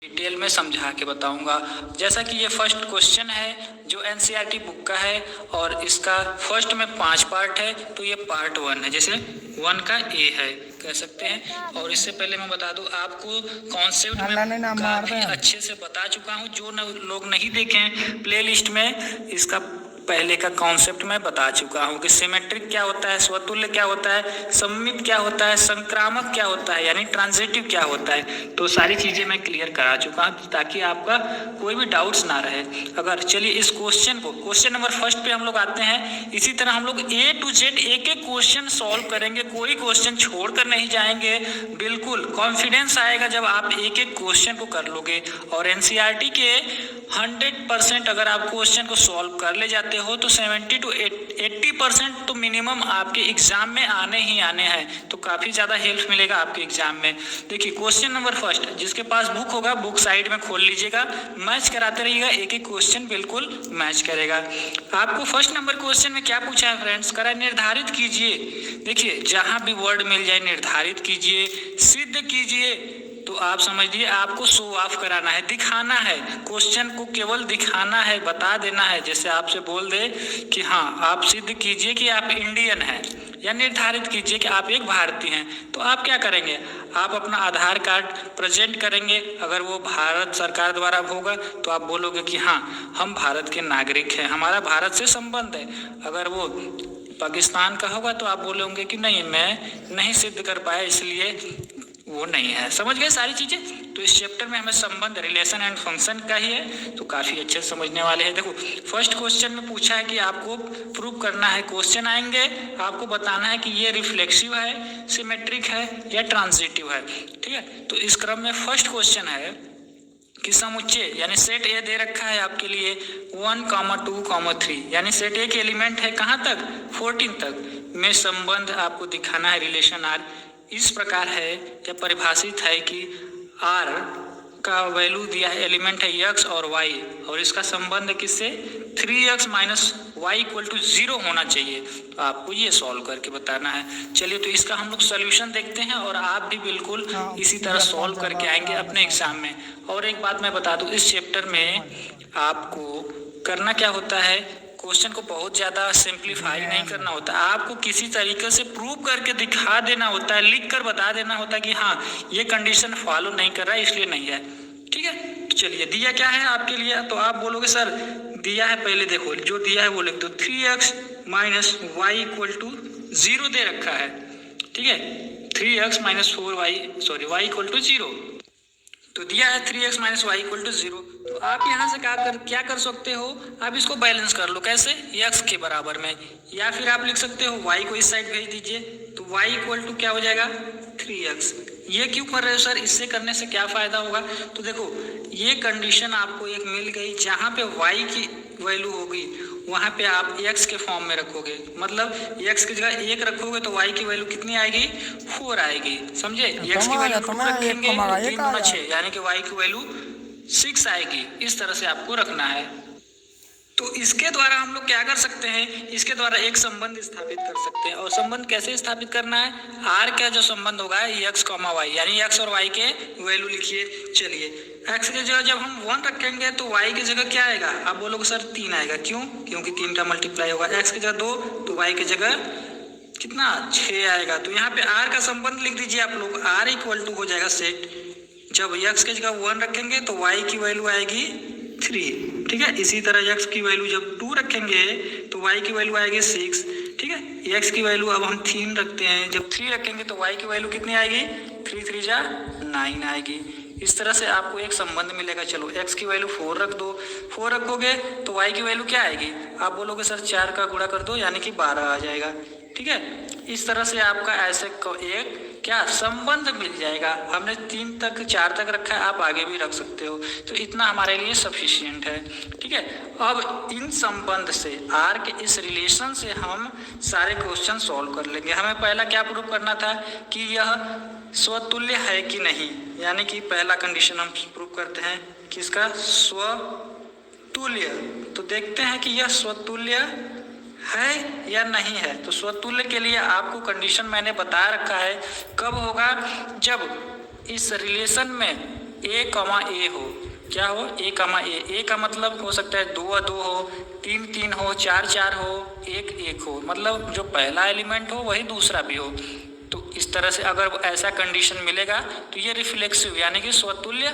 Detail में समझा के बताऊंगा। जैसा कि ये फर्स्ट क्वेश्चन है जो एनसीईआरटी बुक का है और इसका फर्स्ट में 5 पार्ट है, तो ये पार्ट 1 है, जैसे 1 का ए है कह सकते हैं। और इससे पहले मैं बता दूं आपको कॉन्सेप्ट में काफी अच्छे से बता चुका हूं। जो लोग नहीं देखे हैं प्लेलिस्ट में इसका पहले का कॉन्सेप्ट मैं बता चुका हूं कि सिमेट्रिक क्या होता है, स्वतुल्य क्या होता है, सममित क्या होता है, संक्रामक क्या होता है यानी ट्रांजिटिव क्या होता है, तो सारी चीजें मैं क्लियर करा चुका हूं ताकि आपका कोई भी डाउट्स ना रहे। अगर चलिए इस क्वेश्चन को, क्वेश्चन नंबर फर्स्ट पे हम लोग आते हैं। इसी तरह हम लोग A to Z एक एक क्वेश्चन सॉल्व करेंगे, कोई क्वेश्चन छोड़कर नहीं जाएंगे। बिल्कुल कॉन्फिडेंस आएगा जब आप एक एक क्वेश्चन को कर लोगे। और एनसीईआरटी के 100% अगर आप क्वेश्चन को सॉल्व कर ले जाते हो तो 70 to 80% तो मिनिमम आपके एग्जाम में आने ही आने हैं, तो काफी ज्यादा हेल्प मिलेगा आपके एग्जाम में। देखिए क्वेश्चन नंबर फर्स्ट, जिसके पास बुक होगा बुक साइड में खोल लीजिएगा, मैच कराते रहिएगा, एक एक क्वेश्चन बिल्कुल मैच करेगा। आपको फर्स्ट नंबर क्वेश्चन में क्या पूछा है फ्रेंड्स, करा निर्धारित कीजिए। देखिए जहां भी वर्ड मिल जाए निर्धारित कीजिए, सिद्ध कीजिए, तो आप समझ लीजिए आपको शो ऑफ कराना है, दिखाना है, क्वेश्चन को केवल दिखाना है, बता देना है। जैसे आपसे बोल दे कि हाँ आप सिद्ध कीजिए कि आप इंडियन हैं, या निर्धारित कीजिए कि आप एक भारतीय हैं, तो आप क्या करेंगे, आप अपना आधार कार्ड प्रेजेंट करेंगे। अगर वो भारत सरकार द्वारा होगा तो आप बोलोगे कि हाँ हम भारत के नागरिक हैं, हमारा भारत से संबंध है। अगर वो पाकिस्तान का होगा तो आप बोलोगे कि नहीं मैं नहीं सिद्ध कर पाया इसलिए वो नहीं है। समझ गए सारी चीजें। तो इस चैप्टर में हमें संबंध, रिलेशन एंड फंक्शन का ही है, तो काफी अच्छे से समझने वाले हैं। देखो फर्स्ट क्वेश्चन में पूछा है कि आपको प्रूव करना है, क्वेश्चन आएंगे आपको बताना है कि ये रिफ्लेक्सिव है, सिमेट्रिक है या ट्रांजिटिव है। ठीक है, तो इस क्रम में फर्स्ट क्वेश्चन है कि समुच्चय यानी सेट ए दे रखा है आपके लिए 1, 2, 3 यानी सेट ए के एलिमेंट है कहाँ तक 14 तक में संबंध आपको दिखाना है। रिलेशन आर इस प्रकार है या परिभाषित है कि आर का वैल्यू दिया है, एलिमेंट है x और y, और इसका संबंध किससे 3x - y = 0 होना चाहिए। तो आपको ये सॉल्व करके बताना है। चलिए तो इसका हम लोग सोल्यूशन देखते हैं और आप भी बिल्कुल इसी तरह सॉल्व करके आएंगे अपने एग्जाम में। और एक बात मैं बता दूं, इस चैप्टर में आपको करना क्या होता है, क्वेश्चन को बहुत ज्यादा सिंप्लीफाई नहीं करना होता, आपको किसी तरीके से प्रूव करके दिखा देना होता है, लिख कर बता देना होता है कि हाँ ये कंडीशन फॉलो नहीं कर रहा है इसलिए नहीं है। ठीक है, चलिए दिया क्या है आपके लिए, तो आप बोलोगे सर दिया है, पहले देखो जो दिया है वो लिख दो, 3x - y = 0 दे रखा है। ठीक है, 3x - 4y y = 0, तो दिया है 3x - y = 0। तो आप यहाँ से क्या कर सकते हो, आप इसको बैलेंस कर लो, कैसे, x के बराबर में, या फिर आप लिख सकते हो y को इस साइड भेज दीजिए, तो y = क्या हो जाएगा 3x। ये क्यों कर रहे हो सर, इससे करने से क्या फायदा होगा, तो देखो ये कंडीशन आपको एक मिल गई, जहाँ पे y की वैल्यू होगी वहाँ पे आप x के फॉर्म में रखोगे, मतलब x की जगह 1 रखोगे तो y की वैल्यू कितनी आएगी 4 आएगी, समझे। x की वैल्यू 2 रखेंगे 3 × 6 यानी कि y की वैल्यू 6 आएगी। इस तरह से आपको रखना है। तो इसके द्वारा हम लोग क्या कर सकते हैं, इसके द्वारा एक संबंध स्थापित कर सकते हैं। और संबंध कैसे स्थापित करना है, आर का जो संबंध होगा x, y यानी x और y के वैल्यू लिखिए। चलिए x की जगह जब हम 1 रखेंगे तो y की जगह क्या आएगा, आप बोलोगे सर 3 आएगा, क्यों, क्योंकि 3 का मल्टीप्लाई होगा, x की जगह 2 तो y की जगह कितना 6 आएगा। तो यहाँ पे r का संबंध लिख दीजिए आप लोग, r = हो जाएगा सेट, जब x की जगह 1 रखेंगे तो y की वैल्यू आएगी 3। ठीक है, इसी तरह x की वैल्यू जब 2 रखेंगे तो y की वैल्यू आएगी 6। ठीक है, x की वैल्यू अब हम 3 रखते हैं, जब 3 रखेंगे तो y की वैल्यू कितनी आएगी 3 × 3 = 9 आएगी। इस तरह से आपको एक संबंध मिलेगा। चलो x की वैल्यू 4 रख दो, 4 रखोगे तो y की वैल्यू क्या आएगी, आप बोलोगे सर 4 का गुणा कर दो यानी कि 12 आ जाएगा। ठीक है, इस तरह से आपका ऐसे एक क्या संबंध मिल जाएगा। हमने 3 तक 4 तक रखा है, आप आगे भी रख सकते हो, तो इतना हमारे लिए सफिशिएंट है। ठीक है, अब इन संबंध से आर के इस रिलेशन से हम सारे क्वेश्चन सॉल्व कर लेंगे। हमें पहला क्या प्रूव करना था कि यह स्वतुल्य है कि नहीं, यानी कि पहला कंडीशन हम प्रूव करते हैं कि इसका स्वतुल्य। तो देखते हैं कि यह स्वतुल्य है या नहीं है। तो स्वतुल्य के लिए आपको कंडीशन मैंने बता रखा है, कब होगा, जब इस रिलेशन में ए कॉमा ए हो, क्या हो, ए कॉमा ए का मतलब हो सकता है 2 2 हो, 3 3 हो, 4 4 हो, 1 1 हो, मतलब जो पहला एलिमेंट हो वही दूसरा भी हो। तो इस तरह से अगर ऐसा कंडीशन मिलेगा तो ये रिफ्लेक्सिव यानी कि स्वतुल्य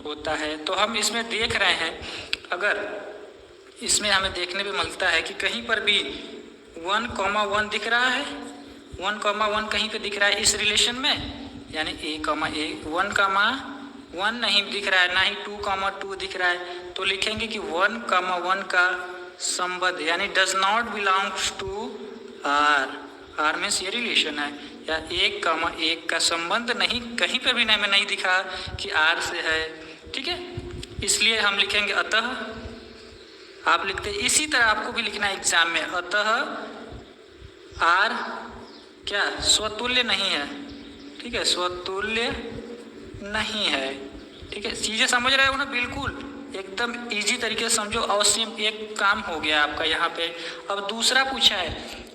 होता है। तो हम इसमें देख रहे हैं, अगर इसमें हमें देखने में मिलता है कि कहीं पर भी 1,1 दिख रहा है, 1,1 कहीं पे दिख रहा है इस रिलेशन में, यानी ए 1,1 नहीं दिख रहा है, ना ही 2,2 दिख रहा है, तो लिखेंगे कि 1,1 का संबंध यानी does not belongs to R. R means ये रिलेशन है, या 1,1 का संबंध नहीं कहीं पर भी नहीं दिखा कि आर से है, ठीक है। इसलिए हम लिखेंगे अतः, आप लिखते इसी तरह आपको भी लिखना है एग्जाम में, अतः आर क्या स्वतुल्य नहीं है, ठीक है, स्वतुल्य नहीं है, ठीक है। चीजें समझ रहे हो ना, बिल्कुल एकदम इजी तरीके से समझो, अवश्य एक काम हो गया आपका यहाँ पे। अब दूसरा पूछा है,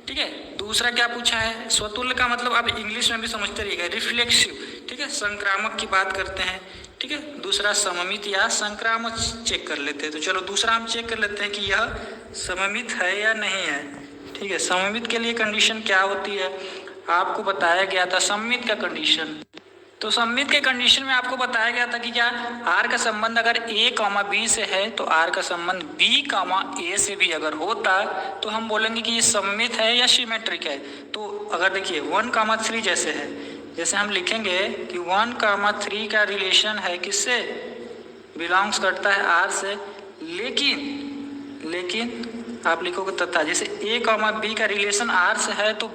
ठीक है, दूसरा क्या पूछा है, स्वतुल्य का मतलब आप इंग्लिश में भी समझते रहिएगा, रिफ्लेक्सिव, ठीक है, संक्रामक की बात करते हैं, ठीक है। दूसरा सममित या संक्रामक चेक कर लेते हैं। तो चलो दूसरा हम चेक कर लेते हैं कि यह सममित है या नहीं है, ठीक है। सममित के लिए कंडीशन क्या होती है, आपको बताया गया था सममित का कंडीशन। तो सममित के कंडीशन में आपको बताया गया था कि क्या आर का संबंध अगर ए कॉमा बी से है तो आर का संबंध बी कॉमा ए से भी अगर होता तो हम बोलेंगे कि ये सममित है या सिमेट्रिक है। तो अगर देखिए 1,3 जैसे है, जैसे हम लिखेंगे कि 1,3 का रिलेशन है किससे, बिलोंग्स करता है आर से, लेकिन आप लिखोगे तथा, जैसे ए कॉमा बी का रिलेशन आर से है, तो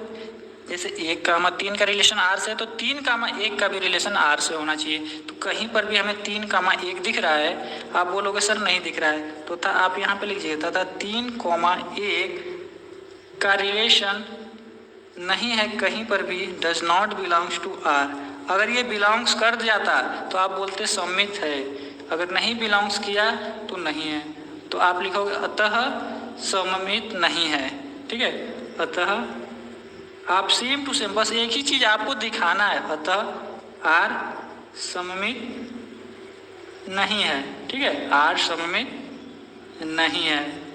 जैसे 1,3 का रिलेशन आर से है तो 3,1 का भी रिलेशन आर से होना चाहिए। तो कहीं पर भी हमें 3,1 दिख रहा है, आप बोलोगे सर नहीं दिख रहा है, तो था आप यहाँ पे लीजिए तथा 3,1 का रिलेशन नहीं है कहीं पर भी, does not belongs to R. अगर ये बिलोंग्स कर जाता तो आप बोलते सममित है, अगर नहीं बिलोंग्स किया तो नहीं है। तो आप लिखोगे अतः सममित नहीं है, ठीक है। अतः आप सेम टू सेम बस एक ही चीज आपको दिखाना है, अतः आर सममित नहीं है, ठीक है, आर सममित नहीं है।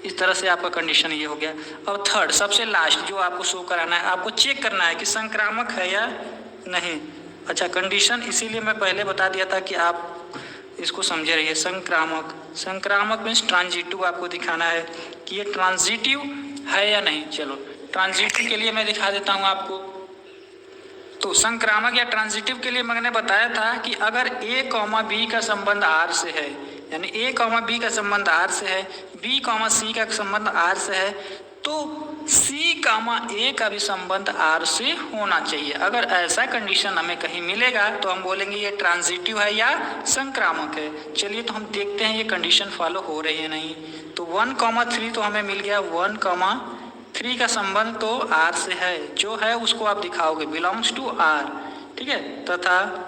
इस तरह से आपका कंडीशन ये हो गया। अब थर्ड सबसे लास्ट जो आपको शो कराना है, आपको चेक करना है कि संक्रामक है या नहीं। अच्छा, कंडीशन इसीलिए मैं पहले बता दिया था कि आप इसको समझे रहिए। संक्रामक, संक्रामक मीन्स ट्रांजिटिव आपको दिखाना है कि ये ट्रांजिटिव है या नहीं। चलो ट्रांजिटिव के लिए मैं दिखा देता हूँ आपको। तो संक्रामक या ट्रांजिटिव के लिए मैंने बताया था कि अगर ए कॉमा बी का संबंध आर से है, यानी ए कॉमा बी का संबंध आर से है, बी कॉमा सी का संबंध आर से है, तो सी कॉमा ए का भी संबंध आर से होना चाहिए। अगर ऐसा कंडीशन हमें कहीं मिलेगा तो हम बोलेंगे ये ट्रांजिटिव है या संक्रामक है। चलिए तो हम देखते हैं ये कंडीशन फॉलो हो रही है नहीं। तो 1,3 तो हमें मिल गया, 1,3 का संबंध तो आर से है, जो है उसको आप दिखाओगे बिलोंग्स टू आर, ठीक है। तथा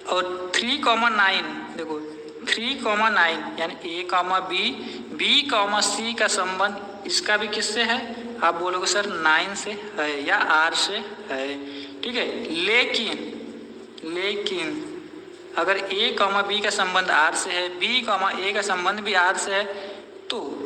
और 3,9 देखो 3,9 यानी ए कॉमा बी, बी कॉमा सी का संबंध इसका भी किससे है, आप बोलोगे सर 9 से है या आर से है, ठीक है। लेकिन अगर ए कॉमा बी का संबंध आर से है, बी कॉमा ए का संबंध भी आर से है, तो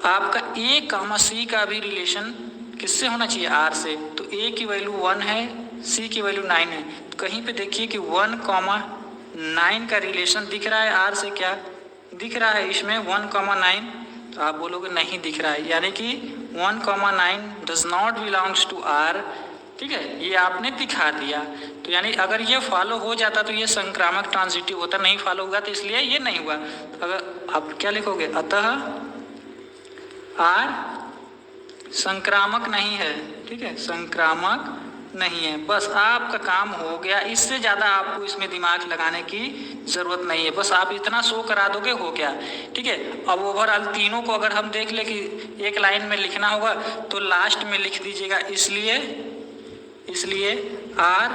आपका ए कॉमा सी का भी रिलेशन किससे होना चाहिए, आर से। तो ए की वैल्यू 1 है, सी की वैल्यू 9 है। तो कहीं पे देखिए कि 1,9 का रिलेशन दिख रहा है आर से, क्या दिख रहा है इसमें 1,9, तो आप बोलोगे नहीं दिख रहा है, यानी कि 1,9 does not belongs to R, ठीक है, ये आपने दिखा दिया। तो यानी अगर ये फॉलो हो जाता तो ये संक्रामक ट्रांजिटिव होता, नहीं फॉलो हुआ तो इसलिए ये नहीं हुआ। अगर आप क्या लिखोगे, अतः आर संक्रामक नहीं है, ठीक है, संक्रामक नहीं है। बस आपका काम हो गया, इससे ज़्यादा आपको इसमें दिमाग लगाने की ज़रूरत नहीं है, बस आप इतना शो करा दोगे हो गया, ठीक है। अब ओवरऑल तीनों को अगर हम देख ले कि एक लाइन में लिखना होगा तो लास्ट में लिख दीजिएगा, इसलिए आर,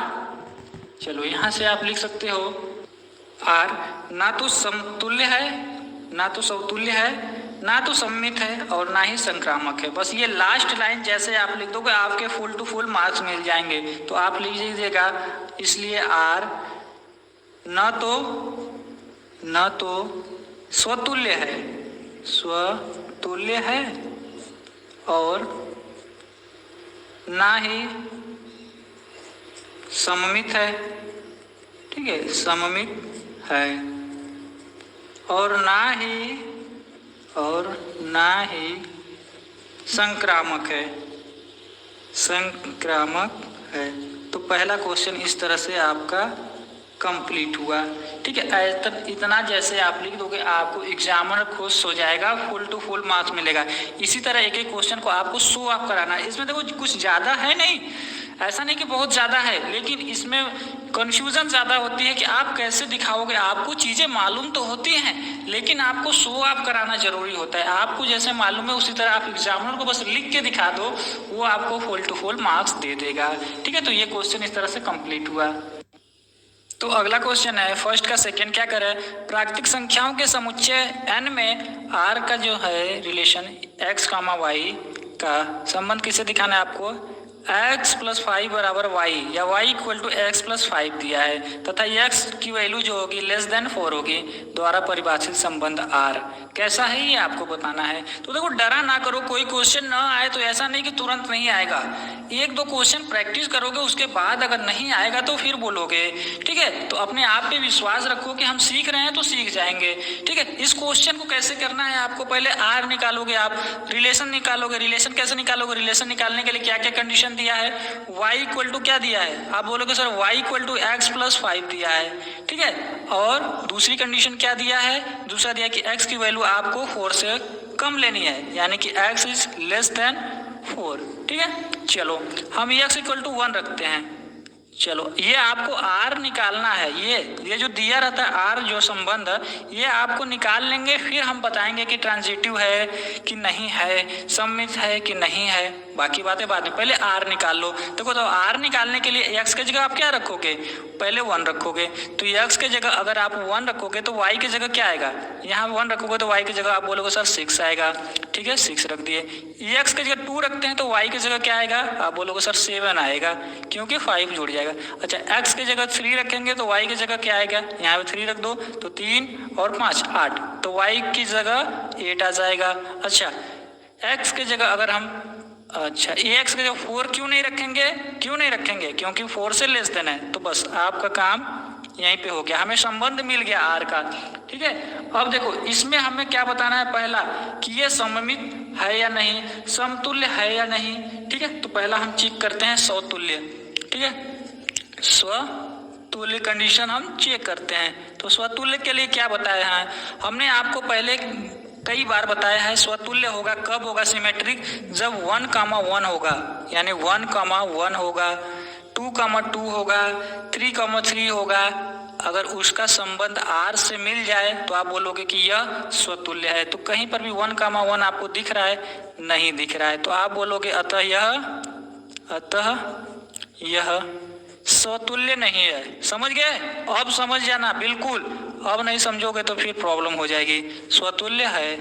चलो यहाँ से आप लिख सकते हो आर ना तो समतुल्य है ना तो समतुल्य है, ना तो सम्मित है और ना ही संक्रामक है। बस ये लास्ट लाइन जैसे आप लिख दोगे आपके फुल टू फुल मार्क्स मिल जाएंगे। तो आप लिख लीजिएगा, इसलिए आर न तो स्वतुल्य है और ना ही सममित है, ठीक है, सममित है और ना ही संक्रामक है। तो पहला क्वेश्चन इस तरह से आपका कंप्लीट हुआ, ठीक है। इतना जैसे आप लिख दोगे आपको एग्जामिनर खुश हो जाएगा, फुल टू फुल मार्क्स मिलेगा। इसी तरह एक एक क्वेश्चन को आपको शो ऑफ कराना है। इसमें देखो कुछ ज़्यादा है नहीं, ऐसा नहीं कि बहुत ज़्यादा है, लेकिन इसमें कन्फ्यूज़न ज़्यादा होती है कि आप कैसे दिखाओगे। आपको चीज़ें मालूम तो होती हैं, लेकिन आपको शो ऑफ कराना जरूरी होता है। आपको जैसे मालूम है उसी तरह आप एग्जामिनर को बस लिख के दिखा दो, वो आपको फुल टू फुल मार्क्स दे देगा, ठीक है। तो ये क्वेश्चन इस तरह से कंप्लीट हुआ। तो अगला क्वेश्चन है फर्स्ट का सेकंड क्या करे, प्राकृतिक संख्याओं के समुच्चय n में r का जो है रिलेशन x कामा y का संबंध किसे दिखाना है आपको, x + 5 = y या y = x + 5 दिया है तथा x की वैल्यू जो होगी <4 होगी द्वारा परिभाषित संबंध r कैसा है ये आपको बताना है। तो देखो डरा ना करो, कोई क्वेश्चन ना आए तो ऐसा नहीं कि तुरंत नहीं आएगा, एक दो क्वेश्चन प्रैक्टिस करोगे उसके बाद अगर नहीं आएगा तो फिर बोलोगे, ठीक है। तो अपने आप पे विश्वास रखो कि हम सीख रहे हैं तो सीख जाएंगे, ठीक है। इस क्वेश्चन को कैसे करना है आपको, पहले r निकालोगे, आप रिलेशन निकालोगे। रिलेशन कैसे निकालोगे, रिलेशन निकालने के लिए क्या क्या कंडीशन दिया है, y = क्या दिया है, आप बोलोगे सर y = x + 5 दिया है, ठीक है। और दूसरी कंडीशन क्या दिया है, दूसरा दिया कि x की वैल्यू आपको 4 से कम लेनी है, यानी कि x <4, ठीक है। चलो हम x = 1 रखते हैं। चलो ये आपको r निकालना है, ये जो दिया रहता है r जो संबंध ये आपको निकाल लेंगे, फिर हम बताएंगे कि ट्रांजिटिव है कि नहीं है, सममित है कि नहीं है, बाकी बातें बाद में। पहले r निकाल लो। देखो तो r निकालने के लिए x की जगह आप क्या रखोगे, पहले 1 रखोगे। तो x की जगह अगर आप 1 रखोगे तो y की जगह क्या आएगा, यहाँ 1 रखोगे तो y की जगह आप बोलोगे सर 6 आएगा, ठीक है, 6 रख दिए। x की जगह 2 रखते हैं तो y की जगह क्या आएगा, आप बोलोगे सर 7 आएगा, क्योंकि 5 जुड़ जाएगा। अच्छा x की जगह 3 रखेंगे तो y की जगह क्या आएगा, यहाँ पे 3 रख दो तो 3 और 5 8, तो y की जगह 8 आ जाएगा। अच्छा x की जगह अगर हम x की जगह 4 क्यों नहीं रखेंगे, क्योंकि 4 से लेस देन है। तो बस आपका काम यहीं पे हो गया, हमें संबंध मिल गया r का, ठीक है। अब देखो इसमें हमें क्या बताना है, पहला कि ये सममित है या नहीं, समतुल्य है या नहीं, ठीक है। तो पहला हम चेक करते हैं स्वतुल्य, ठीक है, स्वतुल्य कंडीशन हम चेक करते हैं। तो स्वतुल्य के लिए क्या बताया है, हमने आपको पहले कई बार बताया है स्वतुल्य होगा कब होगा सिमेट्रिक, जब 1,1 होगा, यानी 1,1 होगा, 2,2 होगा, 3,3 होगा। अगर उसका संबंध r से मिल जाए तो आप बोलोगे कि यह स्वतुल्य है। तो कहीं पर भी 1,1 आपको दिख रहा है, नहीं दिख रहा है, तो आप बोलोगे अतः यह स्वतुल्य नहीं है। समझ गए, अब समझ जाना बिल्कुल, अब नहीं समझोगे तो फिर प्रॉब्लम हो जाएगी। स्वतुल्य है,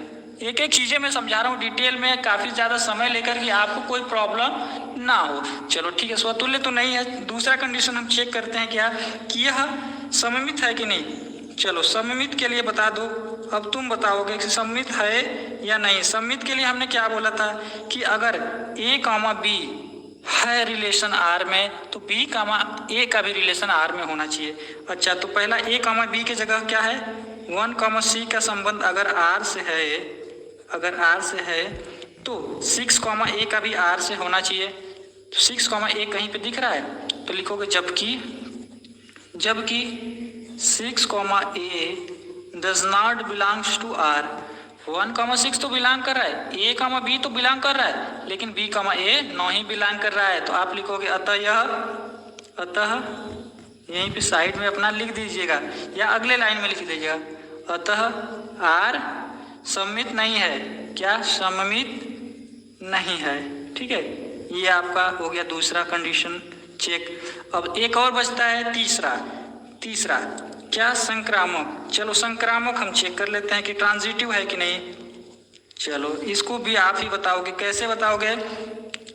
एक एक चीजें मैं समझा रहा हूँ डिटेल में, काफी ज्यादा समय लेकर कि आपको कोई प्रॉब्लम ना हो। चलो ठीक है, स्वतुल्य तो नहीं है। दूसरा कंडीशन हम चेक करते हैं क्या, कि यह सममित है कि नहीं। चलो सममित के लिए बता दो, अब तुम बताओगे कि सममित है या नहीं। सममित के लिए हमने क्या बोला था कि अगर a, b है रिलेशन r में तो b, a का भी रिलेशन r में होना चाहिए। अच्छा तो पहला a, b की जगह क्या है, 1, c का संबंध अगर r से है तो 6, a का भी r से होना चाहिए। तो 6, a कहीं पे दिख रहा है तो लिखोगे जबकि 6, a does not belongs to r। 1,6 तो बिलोंग कर रहा है, a, b तो बिलोंग कर रहा है, लेकिन b, a नहीं बिलोंग कर रहा है। तो आप लिखोगे अतः यहीं पे साइड में अपना लिख दीजिएगा या अगले लाइन में लिख दीजिएगा, अतः r सममित नहीं है। क्या, सममित नहीं है, ठीक है। ये आपका हो गया दूसरा कंडीशन चेक। अब एक और बचता है तीसरा क्या, संक्रामक। चलो संक्रामक हम चेक कर लेते हैं कि ट्रांजिटिव है कि नहीं। चलो इसको भी आप ही बताओगे, कैसे बताओगे?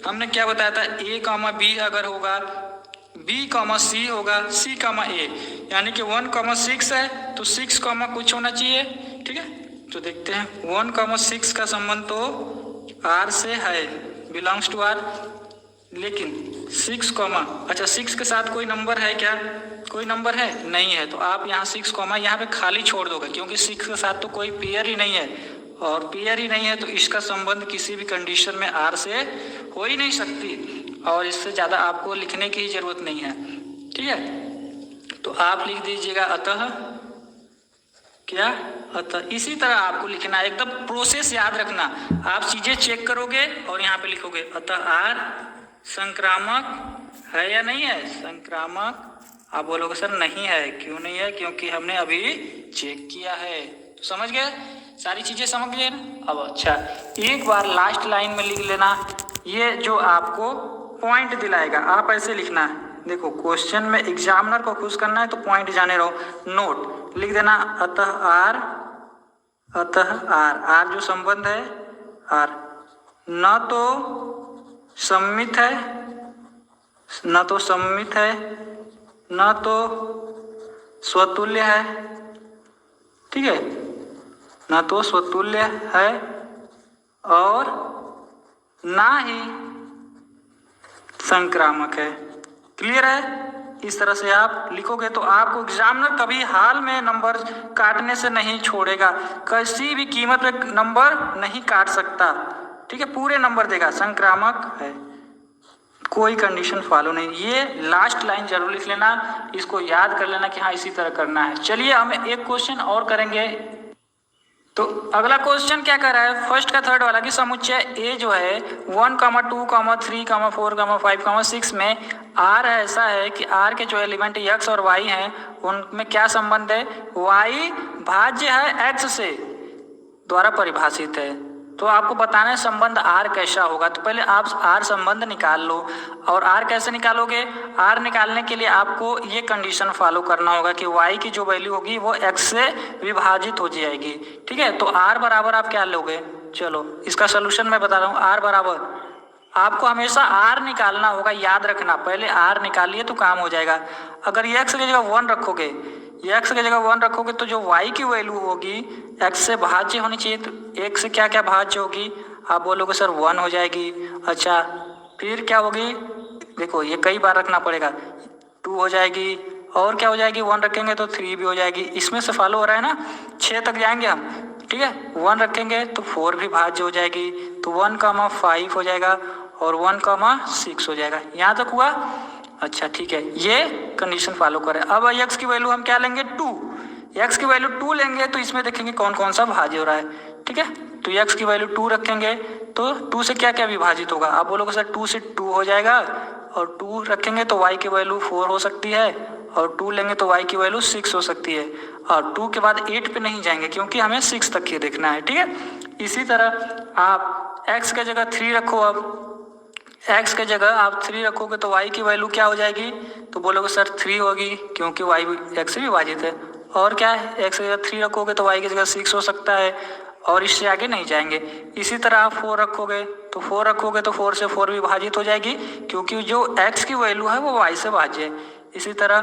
हमने क्या बताया था, ए कामा बी अगर होगा, बी कामा सी होगा, सी कामा ए, यानी कि 1,6 है तो 6 कामा कुछ होना चाहिए। ठीक है, तो देखते हैं 1,6 का संबंध तो आर से है, बिलोंग्स टू आर। लेकिन 6 कॉमा, अच्छा 6 के साथ कोई नंबर है क्या? कोई नंबर है नहीं है, तो आप यहाँ 6 कॉमा यहाँ पे खाली छोड़ दोगे, क्योंकि 6 के साथ तो कोई पेयर ही नहीं है, और पेयर ही नहीं है तो इसका संबंध किसी भी कंडीशन में आर से हो ही नहीं सकती, और इससे ज़्यादा आपको लिखने की ही जरूरत नहीं है। ठीक है, तो आप लिख दीजिएगा अतः, क्या? अतः। इसी तरह आपको लिखना है, एकदम प्रोसेस याद रखना। आप चीजें चेक करोगे और यहाँ पे लिखोगे अतः आर संक्रामक है या नहीं है? संक्रामक। आप बोलोगे सर नहीं है, क्यों नहीं है? क्योंकि हमने अभी चेक किया है। तो समझ गए, सारी चीजें समझ गए ना? अब अच्छा, एक बार लास्ट लाइन में लिख लेना, ये जो आपको पॉइंट दिलाएगा, आप ऐसे लिखना है। देखो क्वेश्चन में एग्जामिनर को खुश करना है तो पॉइंट जाने रहो, नोट लिख देना अतः आर, अतः आर, आर जो संबंध है आर न तो सम्मित है, न तो सम्मित है, न तो स्वतुल्य है। ठीक है, न तो स्वतुल्य है और ना ही संक्रामक है। क्लियर है? इस तरह से आप लिखोगे तो आपको एग्जामिनर कभी हाल में नंबर काटने से नहीं छोड़ेगा, किसी भी कीमत में नंबर नहीं काट सकता। ठीक है, पूरे नंबर देगा, संक्रामक है, कोई कंडीशन फॉलो नहीं। ये लास्ट लाइन जरूर लिख लेना, इसको याद कर लेना कि हाँ इसी तरह करना है। चलिए हम एक क्वेश्चन और करेंगे। तो अगला क्वेश्चन क्या कर रहा है, फर्स्ट का थर्ड वाला, कि समुच्चय ए जो है 1, 2, 3, 4, 5, 6 में आर ऐसा है कि आर के जो एलिमेंट एक्स और वाई हैं उनमें क्या संबंध है? वाई भाज्य है एक्स से, द्वारा परिभाषित है। तो आपको बताना है संबंध आर कैसा होगा। तो पहले आप आर संबंध निकाल लो, और आर कैसे निकालोगे? आर निकालने के लिए आपको ये कंडीशन फॉलो करना होगा कि वाई की जो वैल्यू होगी वो एक्स से विभाजित हो जाएगी। ठीक है, तो आर बराबर आप क्या लोगे? चलो इसका सोल्यूशन मैं बता रहा हूँ। आर बराबर, आपको हमेशा आर निकालना होगा, याद रखना, पहले आर निकालिए तो काम हो जाएगा। अगर एक्स की जगह 1 रखोगे, एक्स की जगह 1 रखोगे तो जो वाई की वैल्यू होगी एक्स से भाज्य होनी चाहिए। तो एक्स से क्या क्या भाज्य होगी? आप बोलोगे सर 1 हो जाएगी। अच्छा फिर क्या होगी? देखो ये कई बार रखना पड़ेगा, 2 हो जाएगी, और क्या हो जाएगी? 1 रखेंगे तो 3 भी हो जाएगी। इसमें से फॉलो हो रहा है ना, 6 तक जाएंगे हम। ठीक है, 1 रखेंगे तो 4 भी भाज्य हो जाएगी, तो 1,5 हो जाएगा और 1,6 हो जाएगा। यहाँ तक हुआ? अच्छा ठीक है, ये कंडीशन फॉलो करें। अब एक्स की वैल्यू हम क्या लेंगे? 2। एक्स की वैल्यू 2 लेंगे तो इसमें देखेंगे कौन कौन सा भाज्य हो रहा है। ठीक है, तो एक्स की वैल्यू 2 रखेंगे तो 2 से क्या क्या विभाजित होगा? आप बोलोगे सर 2 से 2 हो जाएगा, और 2 रखेंगे तो y की वैल्यू 4 हो सकती है, और 2 लेंगे तो y की वैल्यू 6 हो सकती है, और 2 के बाद 8 पे नहीं जाएंगे क्योंकि हमें 6 तक ही देखना है। ठीक है, इसी तरह आप x के जगह 3 रखो। अब x के जगह आप 3 रखोगे तो y की वैल्यू क्या हो जाएगी? तो बोलोगे सर 3 होगी क्योंकि y x से विभाजित है। और क्या है, x की जगह 3 रखोगे तो y की जगह 6 हो सकता है, और इससे आगे नहीं जाएंगे। इसी तरह आप 4 रखोगे तो 4 रखोगे तो 4 से 4 विभाजित हो जाएगी क्योंकि जो x की वैल्यू है वो y से भाज्य है। इसी तरह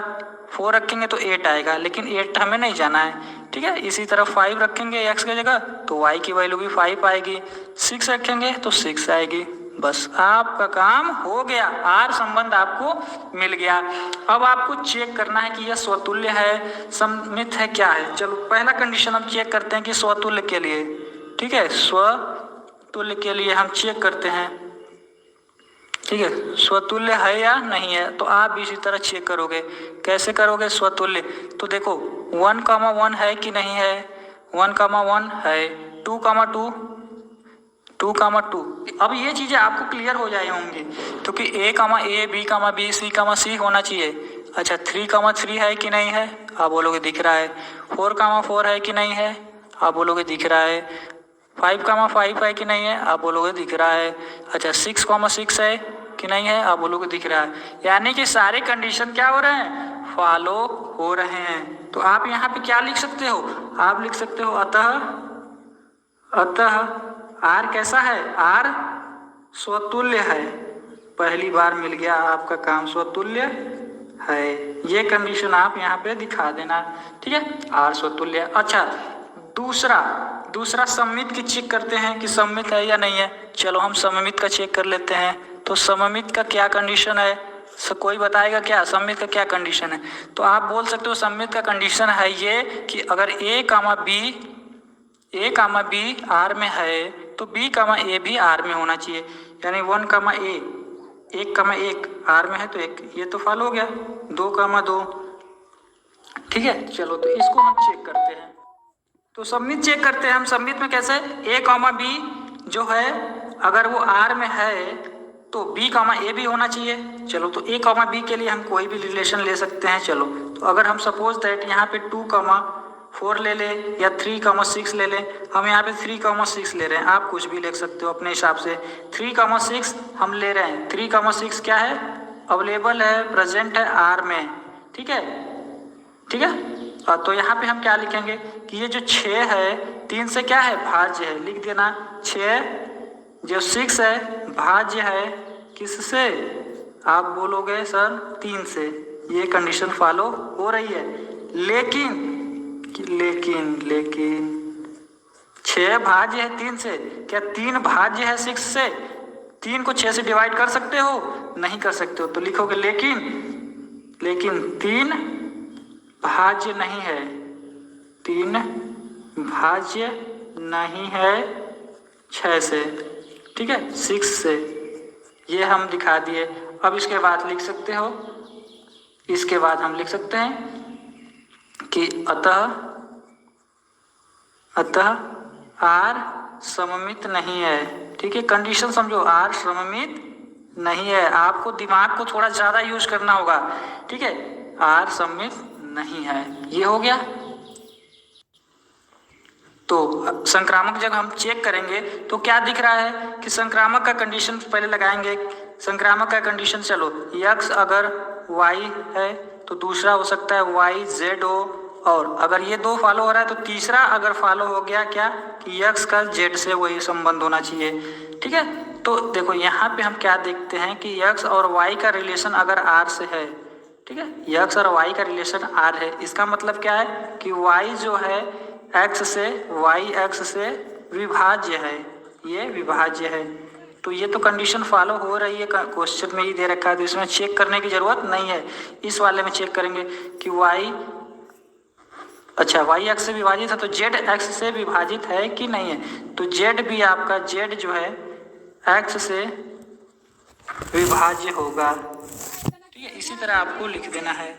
4 रखेंगे तो 8 आएगा, लेकिन 8 हमें नहीं जाना है। ठीक है, इसी तरह 5 रखेंगे x की जगह तो y की वैल्यू भी 5 आएगी, 6 रखेंगे तो 6 आएगी। बस आपका काम हो गया, आर संबंध आपको मिल गया। अब आपको चेक करना है कि यह स्वतुल्य है, सममित है, क्या है। चलो पहला कंडीशन हम चेक करते हैं कि स्वतुल्य के लिए। ठीक है, स्वतुल्य के लिए हम चेक करते हैं। ठीक है, स्वतुल्य है या नहीं है, तो आप भी इसी तरह चेक करोगे। कैसे करोगे स्वतुल्य? तो देखो 1,1 है कि नहीं है? 1,1 है, 2,2, 2,2। अब ये चीजें आपको क्लियर हो जाए होंगी क्योंकि A, B, B, C होना चाहिए। अच्छा 3,3 है कि नहीं है? आप बोलोगे दिख रहा है। 4,4 है कि नहीं है? आप बोलोगे दिख रहा है। 5,5 है कि नहीं है? आप बोलोगे दिख रहा है। अच्छा 6,6 है कि नहीं है? आप बोलोगे दिख रहा है। यानी कि सारे कंडीशन क्या हो रहे हैं? फॉलो हो रहे हैं। तो आप यहाँ पे क्या लिख सकते हो? आप लिख सकते हो अतः आर कैसा है, आर स्वतुल्य है, पहली बार मिल गया आपका काम स्वतुल्य है, ये कंडीशन आप यहाँ पे दिखा देना, ठीक है, आर स्वतुल्य। अच्छा दूसरा सममित की चेक करते हैं कि सममित है या नहीं है। चलो हम सममित का चेक कर लेते हैं। तो सममित का क्या कंडीशन है, कोई बताएगा क्या सममित का क्या कंडीशन है? तो आप बोल सकते हो सममित का कंडीशन है ये कि अगर ए कामा बी आर में है तो बी कामा ए भी आर में होना चाहिए, यानी 1 कामा ए, 1 कामा 1 आर में है तो 1, ये तो फॉलो हो गया, 2 कामा 2, ठीक है। चलो तो इसको हम चेक करते हैं। तो सममित चेक करते हैं हम। सममित में कैसे, ए कामा बी जो है अगर वो आर में है तो बी कामा ए भी होना चाहिए। चलो तो ए कामा बी के लिए हम कोई भी रिलेशन ले सकते हैं। चलो तो अगर हम सपोज दैट यहाँ पे 2 कामा 4 ले लें या 3 कामा 6 ले लें, हम यहाँ पे 3 कामा 6 ले रहे हैं, आप कुछ भी लिख सकते हो अपने हिसाब से। 3 कामा 6 हम ले रहे हैं, 3 कामा 6 क्या है, अवेलेबल है, प्रेजेंट है आर में, ठीक है, ठीक है। तो यहाँ पे हम क्या लिखेंगे कि ये जो 6 है 3 से क्या है, भाज्य है, लिख देना 6, जो 6 है भाज्य है किससे, आप बोलोगे सर 3 से, ये कंडीशन फॉलो हो रही है। लेकिन 6 भाज्य है 3 से, क्या 3 भाज्य है 6 से? 3 को 6 से डिवाइड कर सकते हो? नहीं कर सकते हो, तो लिखोगे लेकिन 3 भाज्य नहीं है, 3 भाज्य नहीं है 6 से, ठीक है, 6 से, ये हम दिखा दिए। अब इसके बाद लिख सकते हो, इसके बाद हम लिख सकते हैं कि अतः आर सममित नहीं है, ठीक है, कंडीशन समझो, आर सममित नहीं है, आपको दिमाग को थोड़ा ज्यादा यूज करना होगा, ठीक है, आर सममित नहीं है, ये हो गया। तो संक्रामक जब हम चेक करेंगे तो क्या दिख रहा है कि संक्रामक का कंडीशन पहले लगाएंगे। संक्रामक का कंडीशन, चलो यक्स अगर वाई है तो दूसरा हो सकता है वाई जेड हो, और अगर ये 2 फॉलो हो रहा है तो तीसरा अगर फॉलो हो गया क्या कि यक्स का जेड से वही संबंध होना चाहिए, ठीक है। तो देखो यहाँ पे हम क्या देखते हैं कि यक्स और वाई का रिलेशन अगर आर से है, ठीक है, यक्स और वाई का रिलेशन आर है, इसका मतलब क्या है कि वाई जो है एक्स से, वाई एक्स से विभाज्य है, ये विभाज्य है। तो ये तो कंडीशन फॉलो हो रही है, क्वेश्चन में ही दे रखा है, तो इसमें चेक करने की जरूरत नहीं है। इस वाले में चेक करेंगे कि वाई, अच्छा वाई एक्स से विभाजित है तो जेड एक्स से विभाजित है कि नहीं है, तो जेड भी आपका, जेड जो है एक्स से विभाज्य होगा, ठीक है, इसी तरह आपको लिख देना है,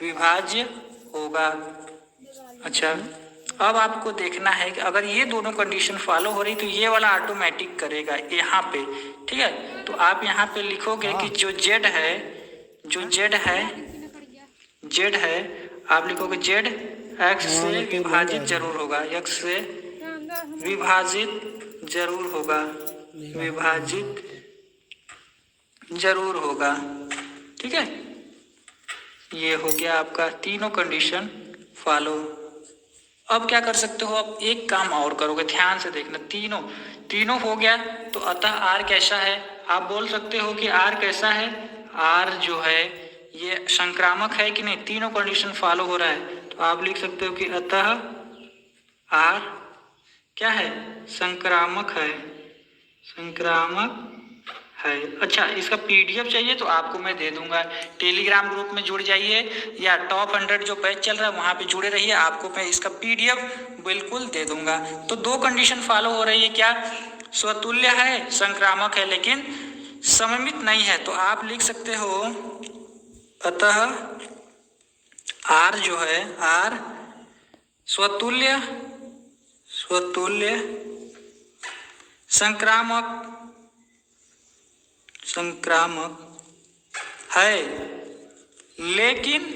विभाज्य होगा। अच्छा अब आपको देखना है कि अगर ये दोनों कंडीशन फॉलो हो रही तो ये वाला ऑटोमेटिक करेगा यहाँ पे, ठीक है। तो आप यहाँ पे लिखोगे कि जो जेड है आप लिखोगे जेड एक्स से विभाजित जरूर होगा, एक्स से विभाजित जरूर होगा, विभाजित जरूर होगा, ठीक है। ये हो गया आपका तीनों कंडीशन फॉलो। अब क्या कर सकते हो, अब एक काम और करोगे, ध्यान से देखना, तीनों हो गया तो अतः आर कैसा है, आप बोल सकते हो कि आर कैसा है, आर जो है ये संक्रामक है कि नहीं, तीनों कंडीशन फॉलो हो रहा है, तो आप लिख सकते हो कि अतः आर क्या है, संक्रामक है, संक्रामक है। अच्छा इसका पीडीएफ चाहिए तो आपको मैं दे दूंगा, टेलीग्राम ग्रुप में जुड़ जाइए या टॉप 100 जो बैच चल रहा है वहां पे जुड़े रहिए, आपको मैं इसका पीडीएफ बिल्कुल दे दूंगा। तो 2 कंडीशन फॉलो हो रही है, क्या, स्वतुल्य है, संक्रामक है, लेकिन सममित नहीं है, तो आप लिख सकते हो अतः आर जो है, आर स्वतुल्य संक्रामक है, लेकिन